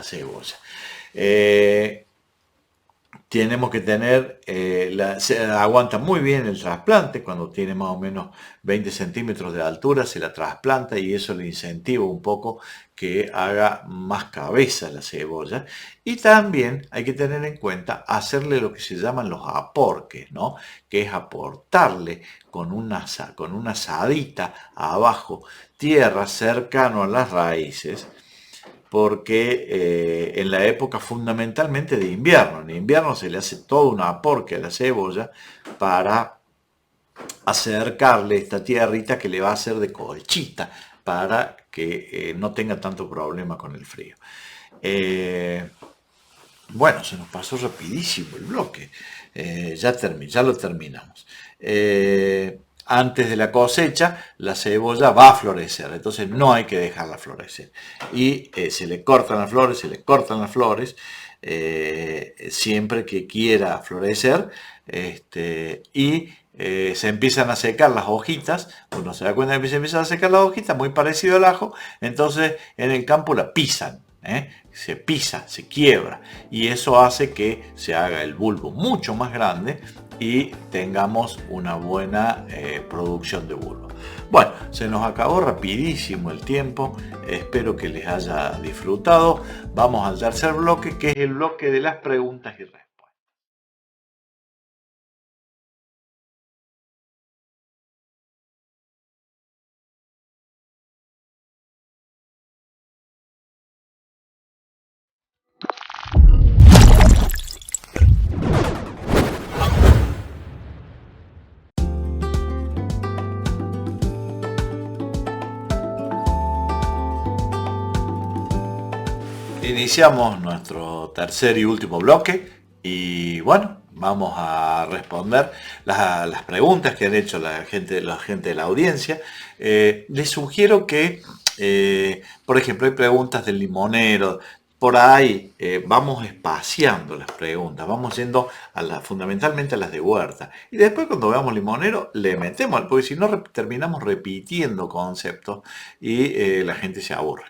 cebolla. Tenemos que tener, se aguanta muy bien el trasplante, cuando tiene más o menos 20 centímetros de altura se la trasplanta y eso le incentiva un poco que haga más cabeza la cebolla. Y también hay que tener en cuenta hacerle lo que se llaman los aporques, ¿no? Que es aportarle con una asadita abajo tierra cercano a las raíces, porque en la época fundamentalmente de invierno, en invierno se le hace todo un aporque a la cebolla para acercarle esta tierrita que le va a hacer de colchita para que no tenga tanto problema con el frío. Bueno, se nos pasó rapidísimo el bloque, ya lo terminamos. Antes de la cosecha, la cebolla va a florecer, entonces no hay que dejarla florecer. Y se le cortan las flores, siempre que quiera florecer, y se empiezan a secar las hojitas. Uno se da cuenta que se empiezan a secar las hojitas, muy parecido al ajo, entonces en el campo la pisan. Se pisa, se quiebra, y eso hace que se haga el bulbo mucho más grande y tengamos una buena producción de bulbo. Bueno, se nos acabó rapidísimo el tiempo, espero que les haya disfrutado. Vamos al tercer bloque, que es el bloque de las preguntas y respuestas. Iniciamos nuestro tercer y último bloque y bueno, vamos a responder las preguntas que han hecho la gente de la audiencia. Les sugiero que, por ejemplo, hay preguntas del limonero. Por ahí vamos espaciando las preguntas, vamos yendo fundamentalmente a las de huerta. Y después cuando veamos limonero le metemos, porque si no terminamos repitiendo conceptos y la gente se aburre.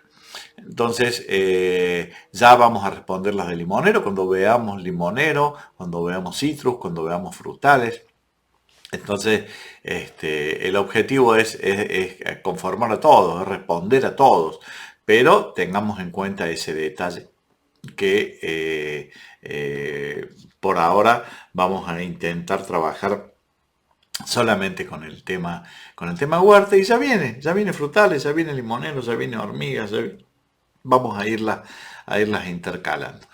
Entonces ya vamos a responder las de limonero cuando veamos limonero, cuando veamos citrus, cuando veamos frutales. Entonces el objetivo es conformar a todos, es responder a todos, pero tengamos en cuenta ese detalle que por ahora vamos a intentar trabajar solamente con el tema huerta, y ya viene frutales, ya viene limonero, ya viene hormigas, vamos a irlas intercalando.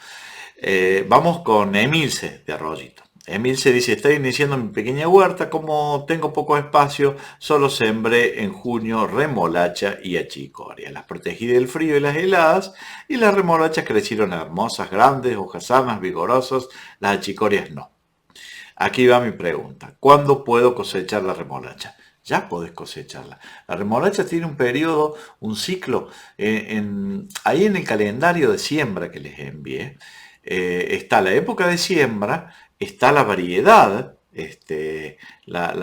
Vamos con Emilce de Arroyito. Emilce dice: estoy iniciando mi pequeña huerta, como tengo poco espacio, solo sembré en junio remolacha y achicoria. Las protegí del frío y las heladas, y las remolachas crecieron hermosas, grandes, hojas sanas, vigorosas, las achicorias no. Aquí va mi pregunta: ¿cuándo puedo cosechar la remolacha? Ya podés cosecharla. La remolacha tiene un periodo, un ciclo, ahí en el calendario de siembra que les envié, está la época de siembra, está la variedad. La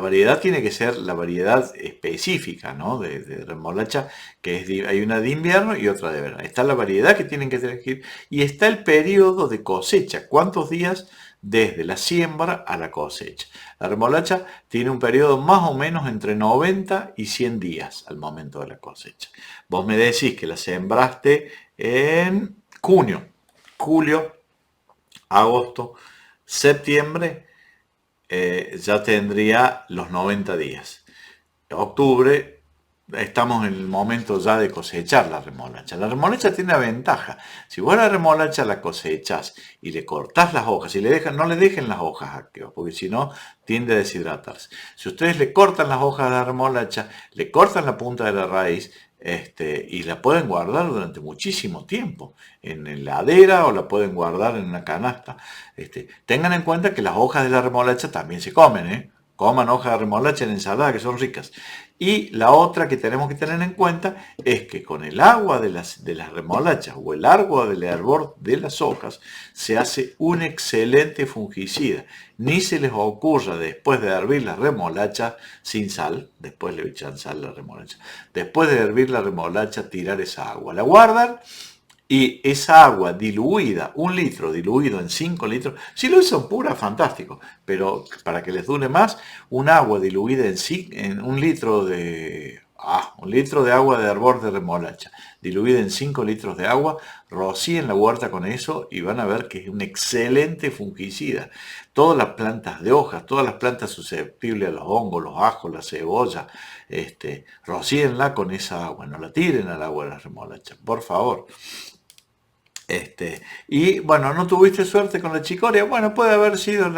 variedad tiene que ser la variedad específica, ¿no? de remolacha, hay una de invierno y otra de verano. Está la variedad que tienen que elegir, y está el periodo de cosecha. ¿Cuántos días desde la siembra a la cosecha? La remolacha tiene un periodo más o menos entre 90 y 100 días al momento de la cosecha. Vos me decís que la sembraste en junio, julio, agosto, septiembre, ya tendría los 90 días. Octubre, estamos en el momento ya de cosechar la remolacha. La remolacha tiene una ventaja: si vos la remolacha la cosechás y le cortás las hojas, y no le dejen las hojas activas, porque si no tiende a deshidratarse. Si ustedes le cortan las hojas de la remolacha, le cortan la punta de la raíz, y la pueden guardar durante muchísimo tiempo en la heladera, o la pueden guardar en una canasta. Tengan en cuenta que las hojas de la remolacha también se comen, Coman hojas de remolacha en ensalada, que son ricas. Y la otra que tenemos que tener en cuenta es que con el agua de las remolachas o el agua del hervor de las hojas se hace un excelente fungicida. Ni se les ocurra, después de hervir la remolacha sin sal, después le echan sal a la remolacha, después de hervir la remolacha, tirar esa agua. La guardan, y esa agua diluida, 1 litro diluido en 5 litros, si lo usan pura, fantástico, pero para que les dure más, un agua diluida en 1 litro de 1 litro de agua de hervor de remolacha, diluida en 5 litros de agua, rocíen la huerta con eso y van a ver que es un excelente fungicida. Todas las plantas de hojas, todas las plantas susceptibles a los hongos, los ajos, la cebolla, rocíenla con esa agua, no la tiren al agua de la remolacha, por favor. Y bueno, ¿no tuviste suerte con la chicoria? Bueno, puede haber sido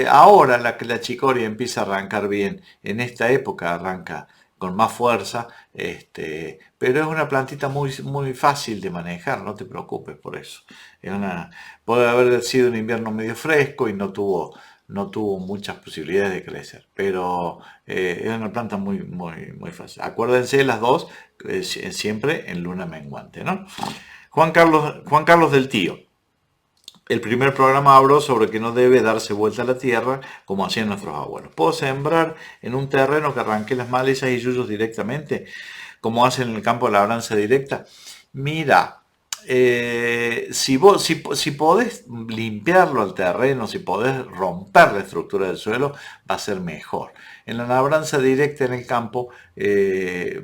ahora la que la chicoria empieza a arrancar bien. En esta época arranca con más fuerza, pero es una plantita muy, muy fácil de manejar, no te preocupes por eso. Puede haber sido un invierno medio fresco y no tuvo muchas posibilidades de crecer, pero es una planta muy, muy, muy fácil. Acuérdense las dos, siempre en luna menguante, ¿no? Juan Carlos del Tío. El primer programa habló sobre que no debe darse vuelta a la tierra como hacían nuestros abuelos. ¿Puedo sembrar en un terreno que arranque las malezas y yuyos directamente, como hacen en el campo de labranza directa? Mira, si podés limpiarlo al terreno, si podés romper la estructura del suelo, va a ser mejor. En la labranza directa en el campo,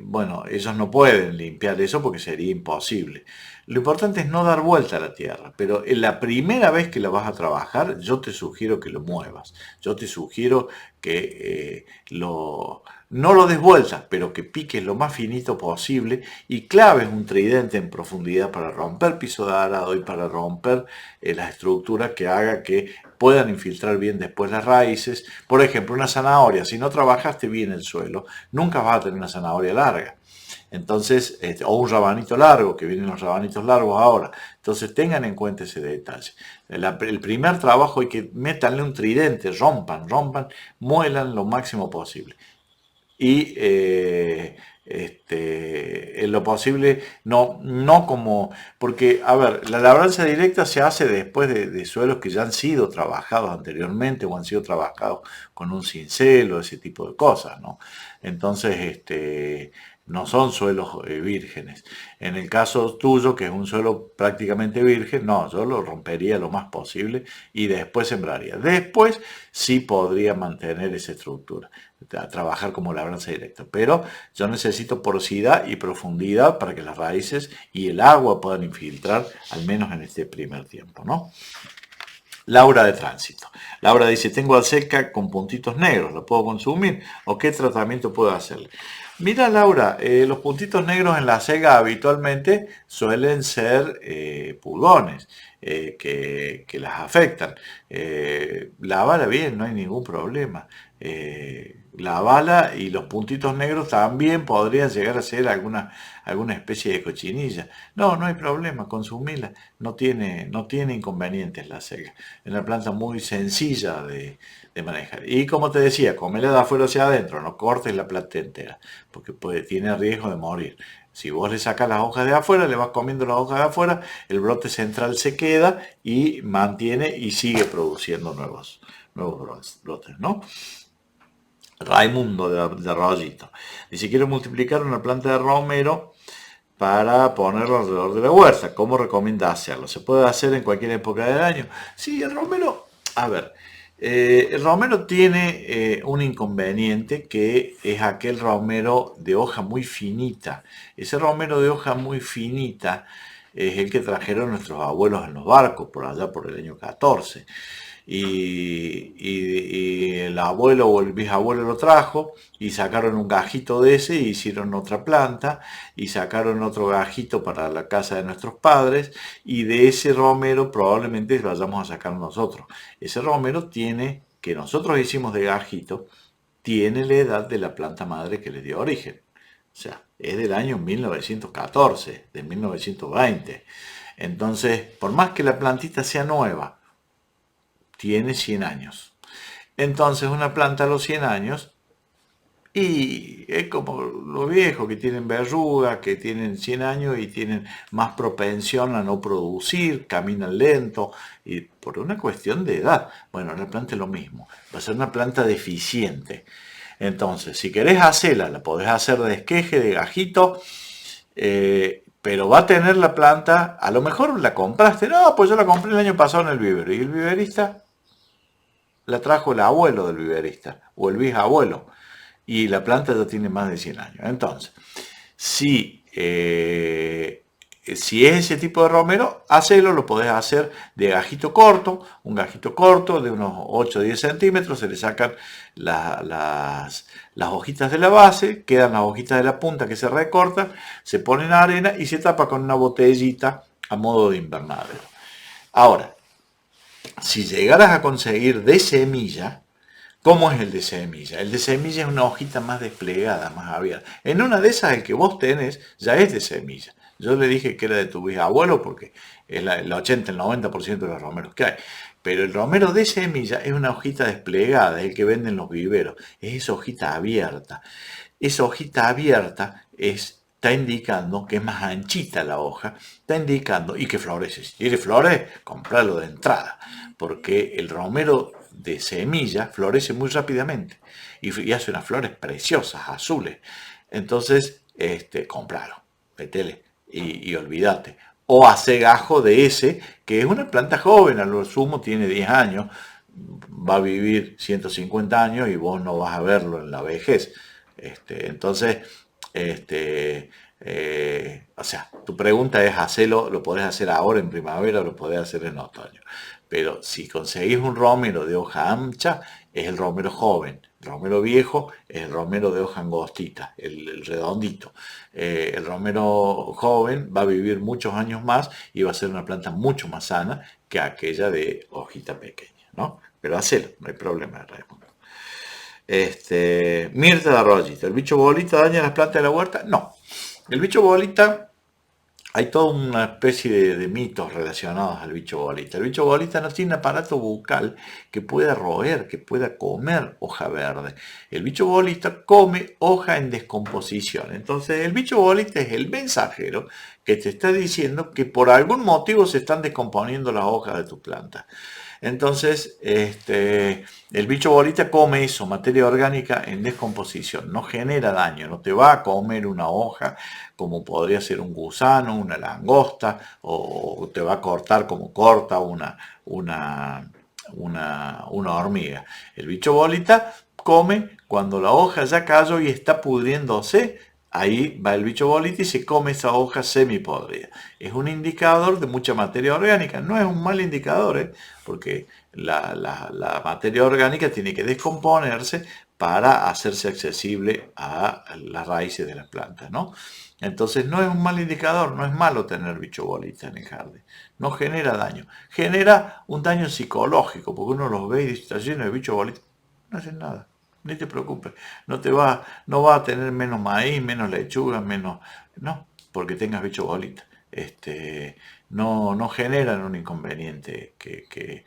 bueno, ellos no pueden limpiar eso porque sería imposible. Lo importante es no dar vuelta a la tierra, pero en la primera vez que la vas a trabajar, yo te sugiero que lo muevas. Yo te sugiero que no lo des vuelta, pero que piques lo más finito posible y claves un tridente en profundidad para romper piso de arado y para romper las estructuras que haga que puedan infiltrar bien después las raíces. Por ejemplo, una zanahoria, si no trabajaste bien el suelo, nunca vas a tener una zanahoria larga. Entonces, o un rabanito largo, que vienen los rabanitos largos ahora. Entonces tengan en cuenta ese detalle. El primer trabajo hay que métanle un tridente, rompan, muelan lo máximo posible. Y en lo posible, no como, porque, a ver, la labranza directa se hace después de suelos que ya han sido trabajados anteriormente o han sido trabajados con un cincel o ese tipo de cosas, ¿no? Entonces, no son suelos vírgenes. En el caso tuyo, que es un suelo prácticamente virgen, no, yo lo rompería lo más posible y después sembraría. Después sí podría mantener esa estructura, trabajar como labranza directa, pero yo necesito porosidad y profundidad para que las raíces y el agua puedan infiltrar, al menos en este primer tiempo, ¿no? Laura de Tránsito. Laura dice, tengo alseca con puntitos negros, ¿lo puedo consumir? ¿O qué tratamiento puedo hacerle? Mira, Laura, los puntitos negros en la sega habitualmente suelen ser pulgones que las afectan. Lávala bien, no hay ningún problema. Lavala y los puntitos negros también podrían llegar a ser alguna especie de cochinilla. No hay problema, consumila. No tiene inconvenientes la sega. Es una planta muy sencilla de manejar. Y como te decía, comela de afuera hacia adentro, no cortes la planta entera, porque tiene riesgo de morir. Si vos le sacas las hojas de afuera, le vas comiendo las hojas de afuera, el brote central se queda y mantiene y sigue produciendo nuevos brotes, ¿no? Raimundo de Arroyito dice, quiero multiplicar una planta de romero para ponerlo alrededor de la huerta. ¿Cómo recomienda hacerlo? ¿Se puede hacer en cualquier época del año? Sí, el romero, a ver, el romero tiene un inconveniente, que es aquel romero de hoja muy finita. Ese romero de hoja muy finita es el que trajeron nuestros abuelos en los barcos por allá por el año 14. Y el abuelo o el bisabuelo lo trajo y sacaron un gajito de ese y hicieron otra planta y sacaron otro gajito para la casa de nuestros padres, y de ese romero probablemente vayamos a sacar nosotros. Ese romero que nosotros hicimos de gajito, tiene la edad de la planta madre que le dio origen. O sea, es del año 1914, de 1920. Entonces, por más que la plantita sea nueva, tiene 100 años. Entonces una planta a los 100 años, y es como los viejos que tienen verruga, que tienen 100 años y tienen más propensión a no producir, caminan lento, y por una cuestión de edad. Bueno, la planta es lo mismo, va a ser una planta deficiente. Entonces, si querés hacerla, la podés hacer de esqueje, de gajito, pero va a tener la planta, a lo mejor la compraste, no, pues yo la compré el año pasado en el vivero, y el viverista la trajo el abuelo del viverista, o el bisabuelo, y la planta ya tiene más de 100 años. Entonces, si es ese tipo de romero, lo podés hacer de gajito corto, un gajito corto de unos 8 o 10 centímetros, se le sacan las hojitas de la base, quedan las hojitas de la punta que se recortan, se ponen arena y se tapa con una botellita a modo de invernadero. Ahora, si llegaras a conseguir de semilla, ¿cómo es el de semilla? El de semilla es una hojita más desplegada, más abierta. En una de esas, el que vos tenés ya es de semilla. Yo le dije que era de tu bisabuelo porque es el 80, el 90% de los romeros que hay. Pero el romero de semilla es una hojita desplegada, es el que venden los viveros. Es esa hojita abierta. Esa hojita abierta está indicando que es más anchita la hoja, está indicando y que florece. Si quiere flores, comprarlo de entrada, porque el romero de semilla florece muy rápidamente y hace unas flores preciosas, azules. Entonces, compralo, metele y olvídate. O hace gajo de ese, que es una planta joven, a lo sumo tiene 10 años, va a vivir 150 años y vos no vas a verlo en la vejez. Entonces, o sea, tu pregunta es hacerlo, lo podés hacer ahora en primavera o lo podés hacer en otoño. Pero si conseguís un romero de hoja ancha, es el romero joven. El romero viejo es el romero de hoja angostita, el redondito. El romero joven va a vivir muchos años más y va a ser una planta mucho más sana que aquella de hojita pequeña, ¿no? Pero hacelo, no hay problema, Raimundo. Mirta de Arroyito, ¿el bicho bolita daña las plantas de la huerta? No. El bicho bolita, hay toda una especie de mitos relacionados al bicho bolita. El bicho bolita no tiene un aparato bucal que pueda roer, que pueda comer hoja verde. El bicho bolita come hoja en descomposición. Entonces el bicho bolita es el mensajero que te está diciendo que por algún motivo se están descomponiendo las hojas de tu planta. Entonces, el bicho bolita come eso, materia orgánica en descomposición, no genera daño, no te va a comer una hoja como podría ser un gusano, una langosta, o te va a cortar como corta una hormiga. El bicho bolita come cuando la hoja ya cayó y está pudriéndose. Ahí va el bicho bolita y se come esa hoja semipodrida. Es un indicador de mucha materia orgánica. No es un mal indicador, porque la materia orgánica tiene que descomponerse para hacerse accesible a las raíces de las plantas, ¿no? Entonces no es un mal indicador, no es malo tener bicho bolita en el jardín. No genera daño. Genera un daño psicológico, porque uno los ve y dice, está lleno de bicho bolita. No hacen nada. Ni te preocupes, no va a tener menos maíz, menos lechuga, menos. No, porque tengas bicho bolita. No generan un inconveniente que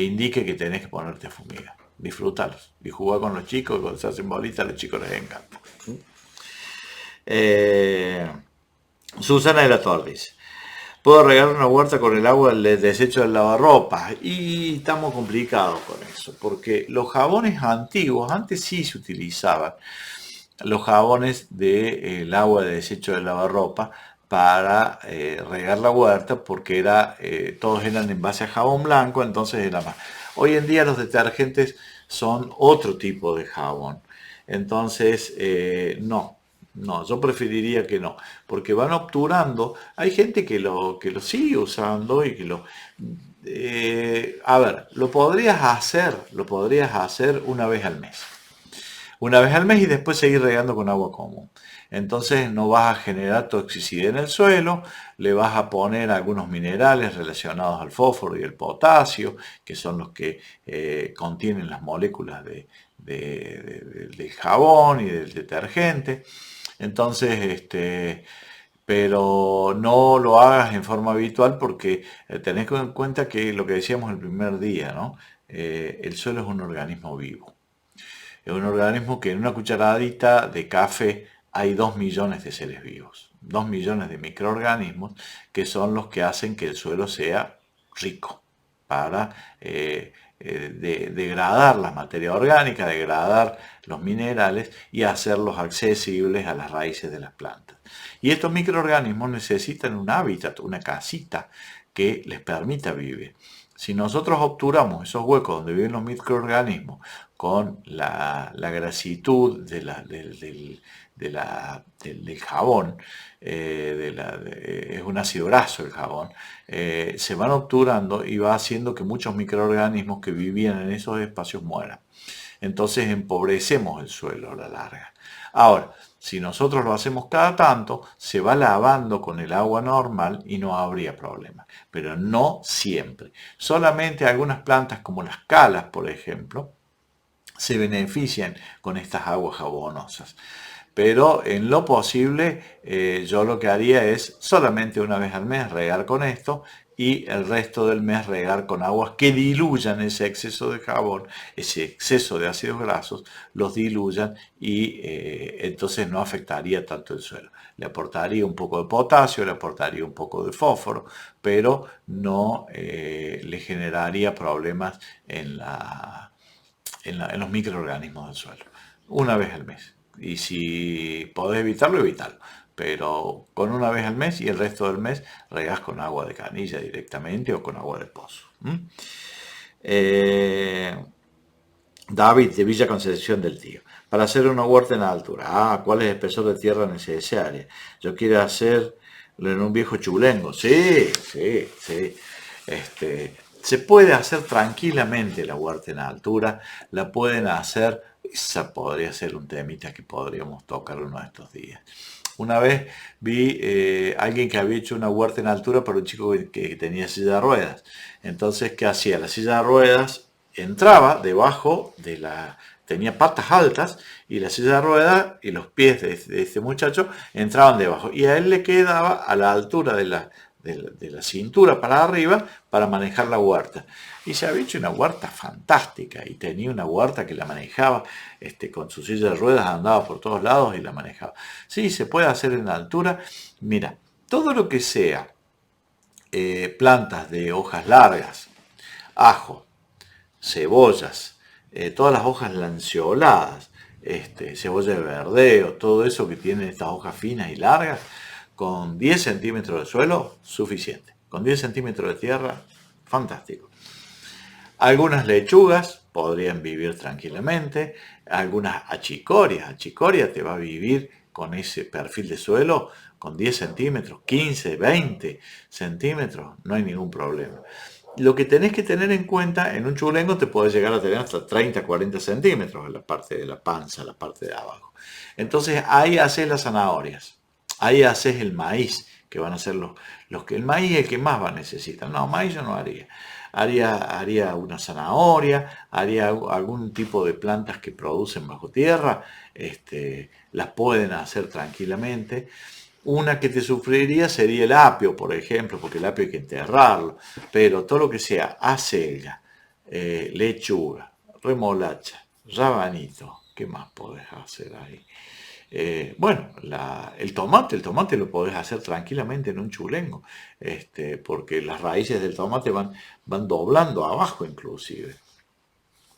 indique que tenés que ponerte a fumigar. Disfrútalos y jugar con los chicos, cuando se hacen bolitas, a los chicos les encanta. Susana de la Torre dice: ¿puedo regar una huerta con el agua del desecho del lavarropas? Y estamos complicados con eso, porque los jabones antiguos, antes sí se utilizaban los jabones del agua de desecho del lavarropas para regar la huerta, porque todos eran en base a jabón blanco, entonces era más. Hoy en día los detergentes son otro tipo de jabón, entonces no, yo preferiría que no, porque van obturando. Hay gente que lo sigue usando y que a ver, lo podrías hacer una vez al mes. Una vez al mes y después seguir regando con agua común. Entonces no vas a generar toxicidad en el suelo, le vas a poner algunos minerales relacionados al fósforo y el potasio, que son los que contienen las moléculas del jabón y del detergente. Entonces, pero no lo hagas en forma habitual, porque tenés en cuenta que lo que decíamos el primer día, ¿no? El suelo es un organismo vivo. Es un organismo que en una cucharadita de café hay 2 millones de seres vivos, 2 millones de microorganismos que son los que hacen que el suelo sea rico para degradar la materia orgánica, degradar los minerales y hacerlos accesibles a las raíces de las plantas. Y estos microorganismos necesitan un hábitat, una casita que les permita vivir. Si nosotros obturamos esos huecos donde viven los microorganismos con la grasitud del jabón, es un ácido graso el jabón, se van obturando y va haciendo que muchos microorganismos que vivían en esos espacios mueran. Entonces empobrecemos el suelo a la larga. Ahora, si nosotros lo hacemos cada tanto, se va lavando con el agua normal y no habría problema. Pero no siempre. Solamente algunas plantas como las calas, por ejemplo, se benefician con estas aguas jabonosas. Pero en lo posible yo lo que haría es solamente una vez al mes regar con esto y el resto del mes regar con aguas que diluyan ese exceso de jabón, ese exceso de ácidos grasos, los diluyan y entonces no afectaría tanto el suelo. Le aportaría un poco de potasio, le aportaría un poco de fósforo, pero no le generaría problemas en los microorganismos del suelo. Una vez al mes. Y si podés evitarlo, evítalo. Pero con una vez al mes y el resto del mes regás con agua de canilla directamente o con agua de pozo. David de Villa Concepción del Tío: para hacer una huerta en altura, ¿cuál es el espesor de tierra necesaria? Yo quiero hacerlo en un viejo chulengo. Sí. Se puede hacer tranquilamente la huerta en altura, la pueden hacer. Esa podría ser un temita que podríamos tocar uno de estos días. Una vez vi alguien que había hecho una huerta en altura para un chico que tenía silla de ruedas. Entonces, ¿qué hacía? La silla de ruedas entraba debajo tenía patas altas, y la silla de ruedas y los pies de este muchacho entraban debajo. Y a él le quedaba a la altura de la cintura para arriba para manejar la huerta. Y se había hecho una huerta fantástica, y tenía una huerta que la manejaba con su silla de ruedas, andaba por todos lados y la manejaba. Sí, se puede hacer en altura. Mira, todo lo que sea plantas de hojas largas, ajo, cebollas, todas las hojas lanceoladas, cebolla de verdeo, todo eso que tiene estas hojas finas y largas, con 10 centímetros de suelo, suficiente. Con 10 centímetros de tierra, fantástico. Algunas lechugas podrían vivir tranquilamente, algunas achicorias. Achicoria te va a vivir con ese perfil de suelo con 10 centímetros, 15, 20 centímetros, no hay ningún problema. Lo que tenés que tener en cuenta, en un chulengo te puede llegar a tener hasta 30, 40 centímetros en la parte de la panza, la parte de abajo. Entonces ahí haces las zanahorias, ahí haces el maíz, que van a ser los que el maíz es el que más va a necesitar. No, maíz yo no haría. Haría una zanahoria, haría algún tipo de plantas que producen bajo tierra, las pueden hacer tranquilamente. Una que te sufriría sería el apio, por ejemplo, porque el apio hay que enterrarlo, pero todo lo que sea acelga, lechuga, remolacha, rabanito, ¿qué más podés hacer ahí? El tomate lo podés hacer tranquilamente en un chulengo, porque las raíces del tomate van doblando abajo inclusive.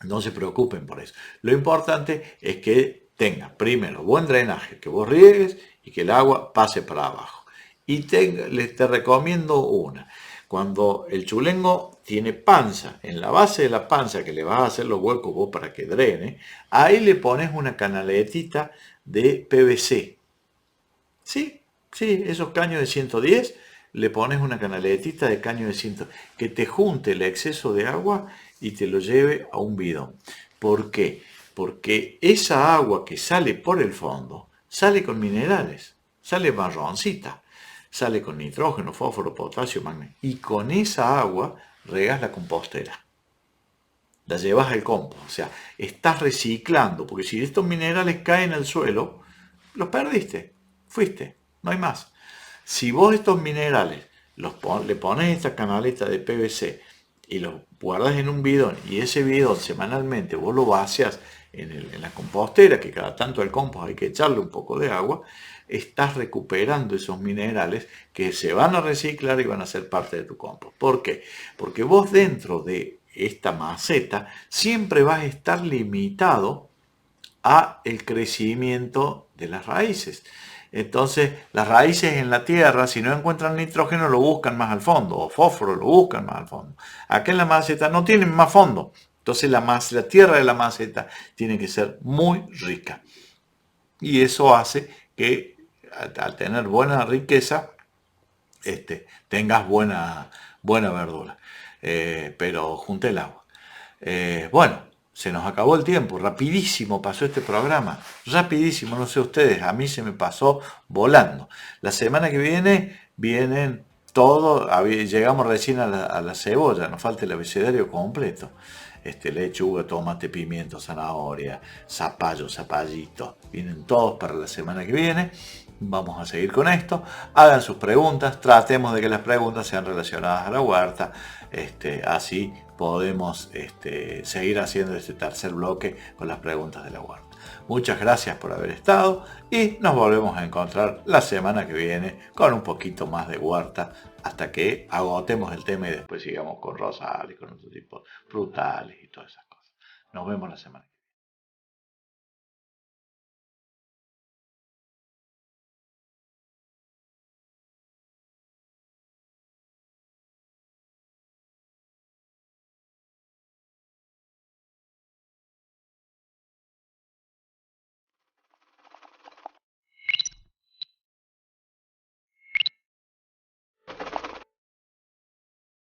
No se preocupen por eso. Lo importante es que tenga primero buen drenaje, que vos riegues y que el agua pase para abajo. Y te recomiendo una. Cuando el chulengo tiene panza, en la base de la panza que le vas a hacer los huecos vos para que drene, ahí le pones una canaletita de PVC. Sí, esos caños de 110, le pones una canaletita de caño de 100, que te junte el exceso de agua y te lo lleve a un bidón. ¿Por qué? Porque esa agua que sale por el fondo, sale con minerales, sale marroncita, sale con nitrógeno, fósforo, potasio, magnesio, y con esa agua regas la compostera. La llevas al compost, o sea, estás reciclando, porque si estos minerales caen al suelo, los perdiste, fuiste, no hay más. Si vos estos minerales le pones esta canaleta de PVC y los guardas en un bidón, y ese bidón semanalmente vos lo vacias en la compostera, que cada tanto al compost hay que echarle un poco de agua, estás recuperando esos minerales que se van a reciclar y van a ser parte de tu compost. ¿Por qué? Porque vos dentro de esta maceta siempre vas a estar limitado a el crecimiento de las raíces. Entonces, las raíces en la tierra, si no encuentran nitrógeno, lo buscan más al fondo, o fósforo, lo buscan más al fondo. Acá en la maceta no tienen más fondo. Entonces, la tierra de la maceta tiene que ser muy rica. Y eso hace que, al tener buena riqueza, tengas buena verdura. Pero junte el agua. Se nos acabó el tiempo, rapidísimo pasó este programa, rapidísimo, no sé ustedes, a mí se me pasó volando. La semana que vienen todo, llegamos recién a la cebolla, nos falta el abecedario completo. Lechuga, tomate, pimiento, zanahoria, zapallo, zapallito, vienen todos para la semana que viene. Vamos a seguir con esto. Hagan sus preguntas, tratemos de que las preguntas sean relacionadas a la huerta, así podemos seguir haciendo este tercer bloque con las preguntas de la huerta. Muchas gracias por haber estado y nos volvemos a encontrar la semana que viene con un poquito más de huerta hasta que agotemos el tema y después sigamos con rosales, con otro tipo frutales y todas esas cosas. Nos vemos la semana que viene.